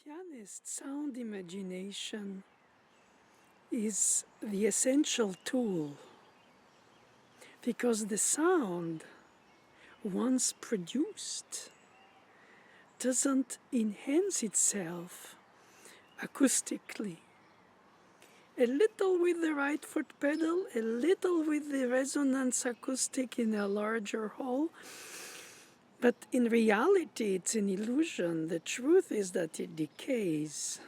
Pianist sound imagination is the essential tool because the sound, once produced, doesn't enhance itself acoustically. A little with the right foot pedal, a little with the resonance acoustic in a larger hall, but in reality it's an illusion. The truth is that it decays.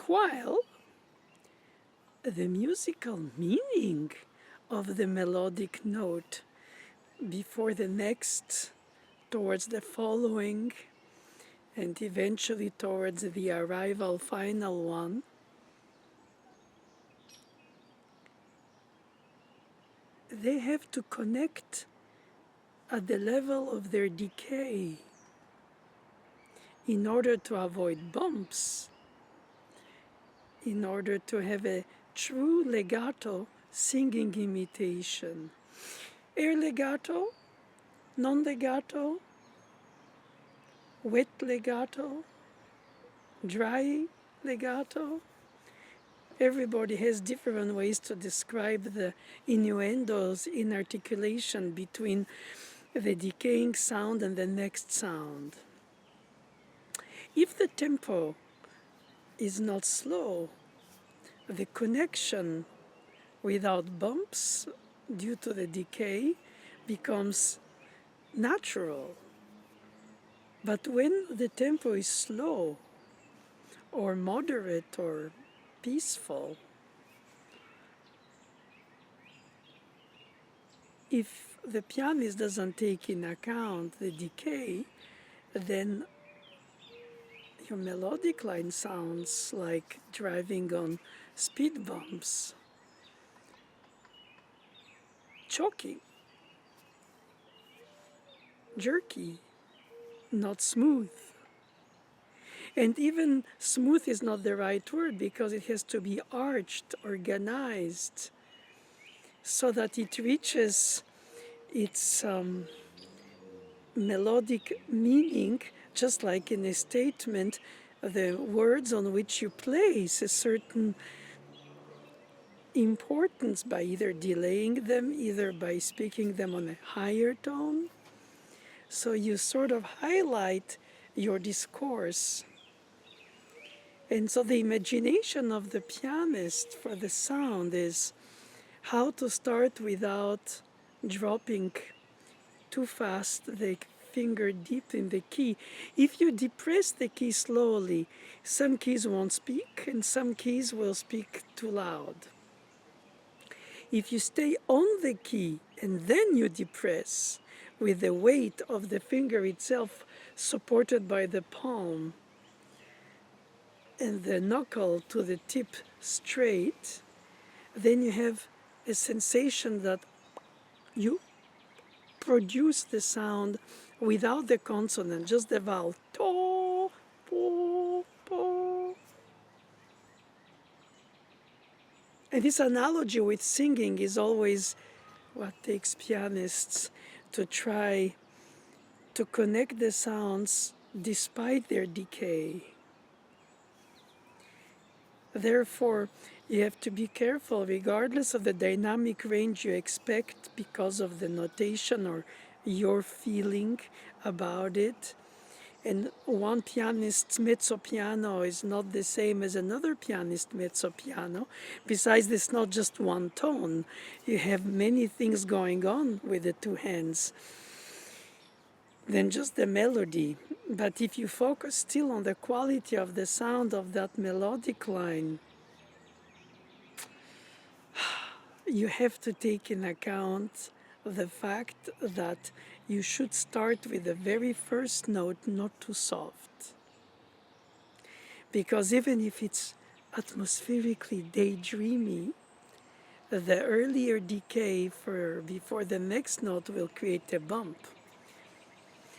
While the musical meaning of the melodic note before the next, towards the following, and eventually towards the arrival final one, they have to connect at the level of their decay in order to avoid bumps, in order to have a true legato singing imitation. Air legato, non-legato, wet legato, dry legato. Everybody has different ways to describe the innuendos in articulation between the decaying sound and the next sound. If the tempo is not slow, the connection without bumps due to the decay becomes natural. But when the tempo is slow or moderate or peaceful, if the pianist doesn't take in account the decay, then your melodic line sounds like driving on speed bumps, choking, jerky, not smooth. And even smooth is not the right word because it has to be arched, organized, so that it reaches its melodic meaning, just like in a statement, the words on which you place a certain importance by either delaying them, either by speaking them on a higher tone. So you sort of highlight your discourse. And so the imagination of the pianist for the sound is how to start without dropping too fast the finger deep in the key. If you depress the key slowly, some keys won't speak and some keys will speak too loud. If you stay on the key and then you depress with the weight of the finger itself supported by the palm and the knuckle to the tip straight, then you have a sensation that you produce the sound without the consonant, just the vowel. To, po, po. And this analogy with singing is always what takes pianists to try to connect the sounds despite their decay. Therefore, you have to be careful, regardless of the dynamic range you expect because of the notation or your feeling about it. And one pianist's mezzo piano is not the same as another pianist's mezzo piano. Besides, it's not just one tone. You have many things going on with the two hands than just the melody. But if you focus still on the quality of the sound of that melodic line, you have to take in account the fact that you should start with the very first note not too soft. Because even if it's atmospherically daydreamy, the earlier decay before the next note will create a bump.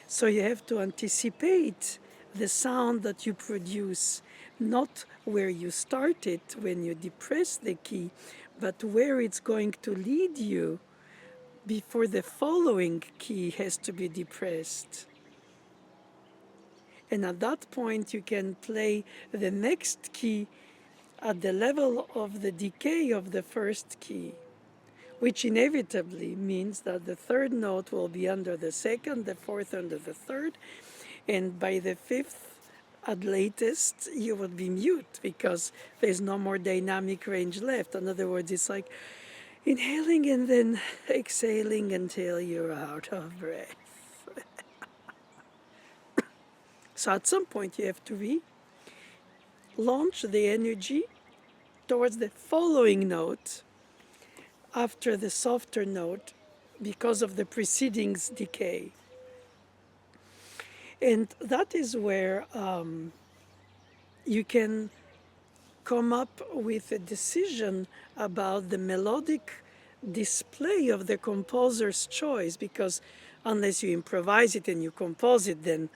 So you have to anticipate the sound that you produce, not where you start it when you depress the key, but where it's going to lead you before the following key has to be depressed. And at that point, you can play the next key at the level of the decay of the first key, which inevitably means that the third note will be under the second, the fourth under the third, and by the fifth, at latest, you would be mute because there's no more dynamic range left. In other words, it's like inhaling and then exhaling until you're out of breath. So at some point, you have to launch the energy towards the following note after the softer note because of the preceding's decay. And that is where you can come up with a decision about the melodic display of the composer's choice, because unless you improvise it and you compose it, then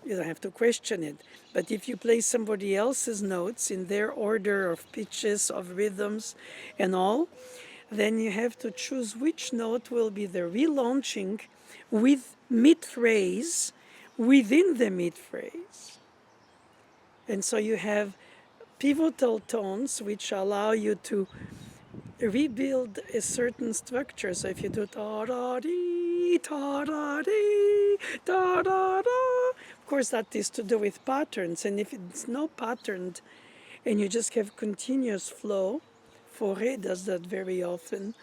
you don't have to question it. But if you play somebody else's notes in their order of pitches, of rhythms and all, then you have to choose which note will be the relaunching with mid-phrase within the mid-phrase. And so you have pivotal tones which allow you to rebuild a certain structure. So if you do ta-da-dee, ta-da-dee, ta-da-da, of course that is to do with patterns. And if it's not patterned and you just have continuous flow, Fauré does that very often,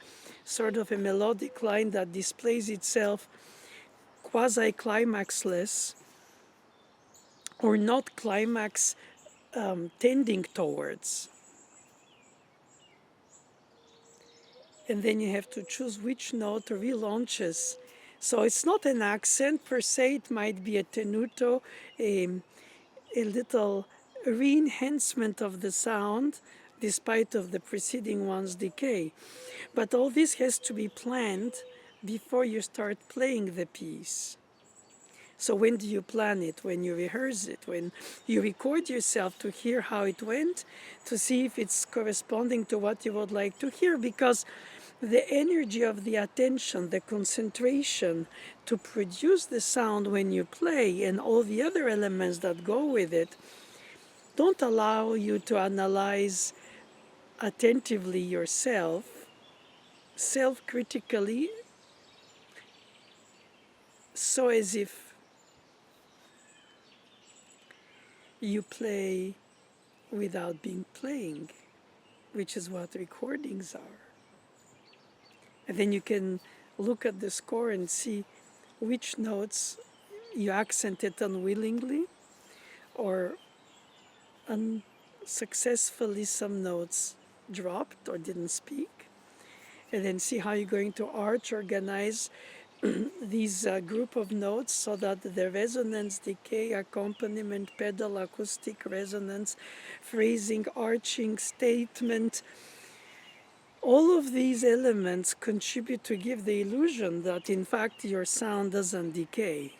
sort of a melodic line that displays itself quasi-climaxless or not climax tending towards. And then you have to choose which note relaunches. So it's not an accent per se, it might be a tenuto, a little re-enhancement of the sound despite of the preceding one's decay. But all this has to be planned before you start playing the piece. So when do you plan it? When you rehearse it, when you record yourself to hear how it went, to see if it's corresponding to what you would like to hear, because the energy of the attention, the concentration to produce the sound when you play and all the other elements that go with it don't allow you to analyze attentively yourself, self-critically, so as if you play without being playing, which is what recordings are. And then you can look at the score and see which notes you accented unwillingly or unsuccessfully some notes dropped or didn't speak, and then see how you're going to organize these group of notes so that the resonance, decay, accompaniment, pedal, acoustic, resonance, phrasing, arching, statement, all of these elements contribute to give the illusion that in fact your sound doesn't decay,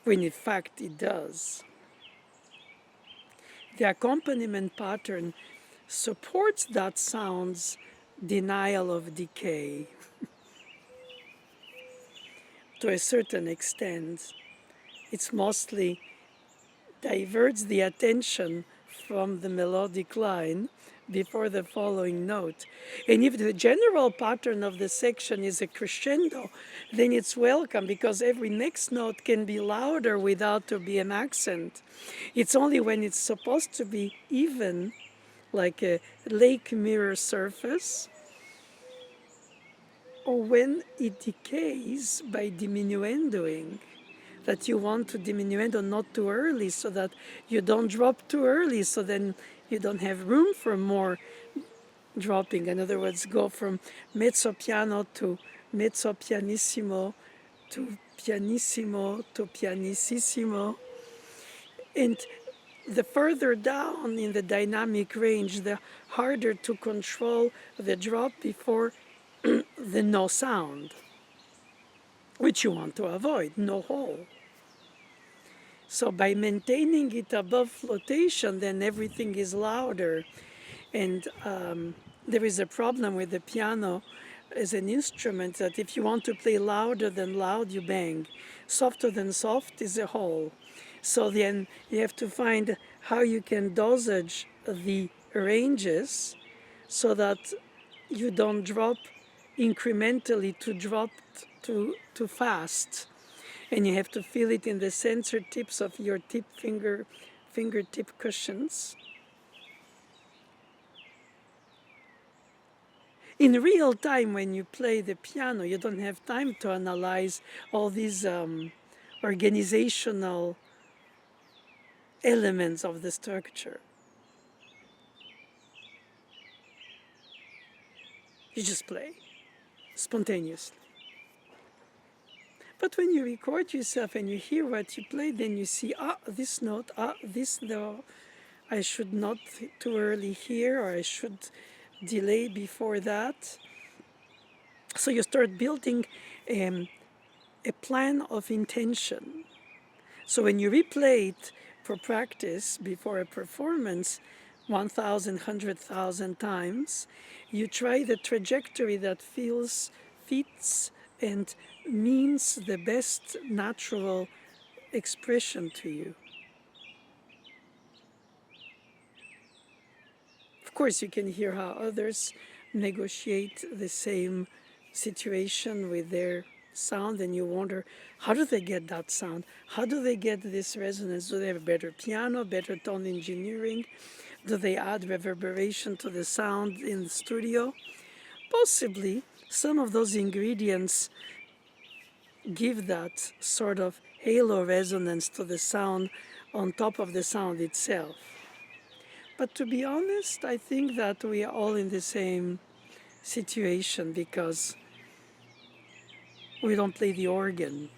when in fact it does. The accompaniment pattern supports that sound's denial of decay to a certain extent. It's mostly diverts the attention from the melodic line before the following note. And if the general pattern of the section is a crescendo, then it's welcome, because every next note can be louder without to be an accent. It's only when it's supposed to be even, like a lake mirror surface, or when it decays by diminuendoing, that you want to diminuendo not too early so that you don't drop too early, so then you don't have room for more dropping. In other words, go from mezzo piano to mezzo pianissimo to pianissimo to pianissimo. And the further down in the dynamic range, the harder to control the drop before the no sound, which you want to avoid, no hole. So by maintaining it above flotation, then everything is louder. And there is a problem with the piano as an instrument, that if you want to play louder than loud, you bang. Softer than soft is a hole. So then you have to find how you can dosage the ranges so that you don't drop incrementally to drop too fast. And you have to feel it in the sensor tips of your fingertip cushions. In real time, when you play the piano, you don't have time to analyze all these organizational elements of the structure. You just play spontaneously. But when you record yourself and you hear what you play, then you see, this note, this note, I should not too early here, or I should delay before that. So you start building a plan of intention. So when you replay it for practice before a performance 1,000, 100,000 times, you try the trajectory that fits and means the best natural expression to you. Of course, you can hear how others negotiate the same situation with their sound, and you wonder, how do they get that sound? How do they get this resonance? Do they have a better piano, better tone engineering? Do they add reverberation to the sound in the studio? Possibly some of those ingredients give that sort of halo resonance to the sound on top of the sound itself. But to be honest, I think that we are all in the same situation because we don't play the organ.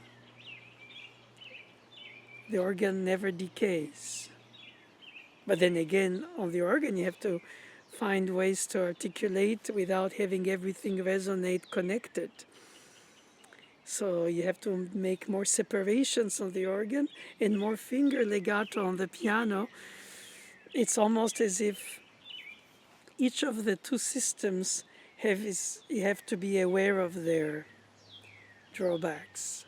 The organ never decays. But then again, on the organ, you have to find ways to articulate without having everything resonate connected. So you have to make more separations on the organ and more finger legato on the piano. It's almost as if each of the two systems you have to be aware of their drawbacks.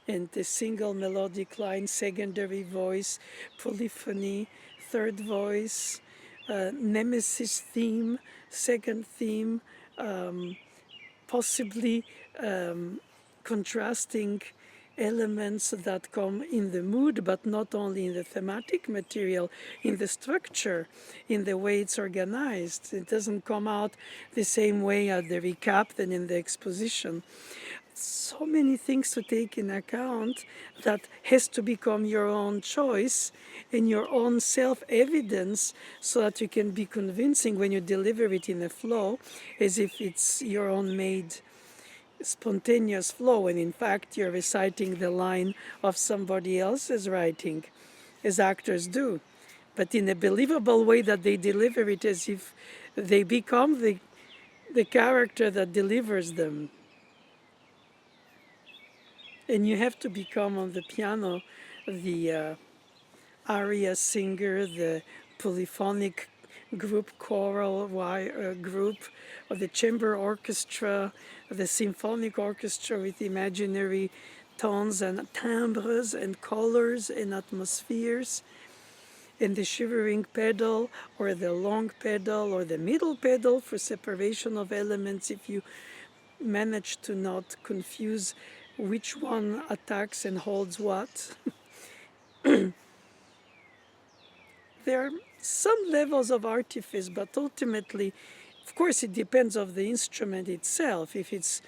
And the single melodic line, secondary voice, polyphony, third voice, nemesis theme, second theme, possibly contrasting elements that come in the mood, but not only in the thematic material, in the structure, in the way it's organized. It doesn't come out the same way at the recap than in the exposition. So many things to take in account that has to become your own choice and your own self-evidence so that you can be convincing when you deliver it in a flow as if it's your own made spontaneous flow, and in fact you're reciting the line of somebody else's writing, as actors do, but in a believable way that they deliver it as if they become the character that delivers them. And you have to become on the piano the aria singer, the polyphonic group, choral group, or the chamber orchestra, the symphonic orchestra with imaginary tones and timbres and colors and atmospheres, and the shivering pedal or the long pedal or the middle pedal for separation of elements if you manage to not confuse which one attacks and holds what. There are some levels of artifice, but ultimately, of course, it depends on the instrument itself. If it's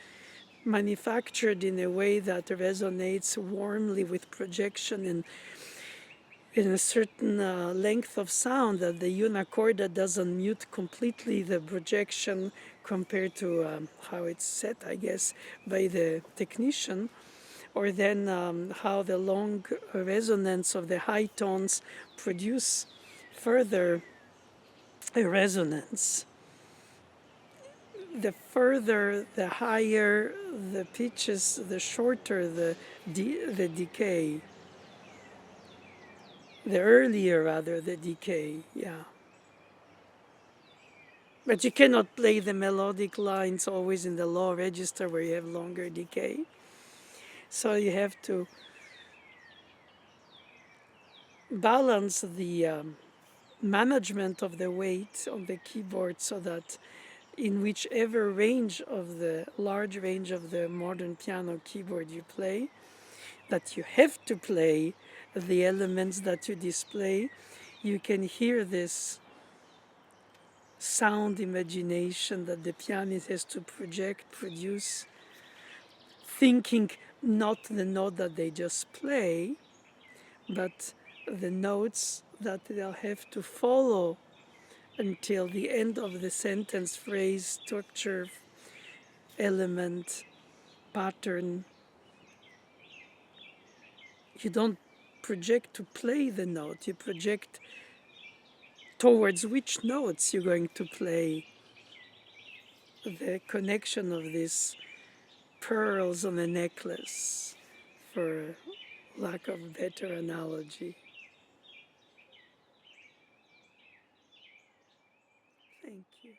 manufactured in a way that resonates warmly with projection and in a certain length of sound, that the unicorda doesn't mute completely the projection compared to how it's set, I guess, by the technician, or then how the long resonance of the high tones produce further a resonance. The further, the higher the pitches, the shorter the decay. The earlier, rather, the decay, yeah. But you cannot play the melodic lines always in the low register where you have longer decay. So you have to balance the management of the weight on the keyboard so that in whichever range of the large range of the modern piano keyboard you play, that you have to play the elements that you display, you can hear this sound imagination that the pianist has to project, produce, thinking not the note that they just play, but the notes that they'll have to follow until the end of the sentence, phrase, structure, element, pattern. You don't project to play the note, you project towards which notes you're going to play. The connection of these pearls on a necklace, for lack of better analogy. Thank you.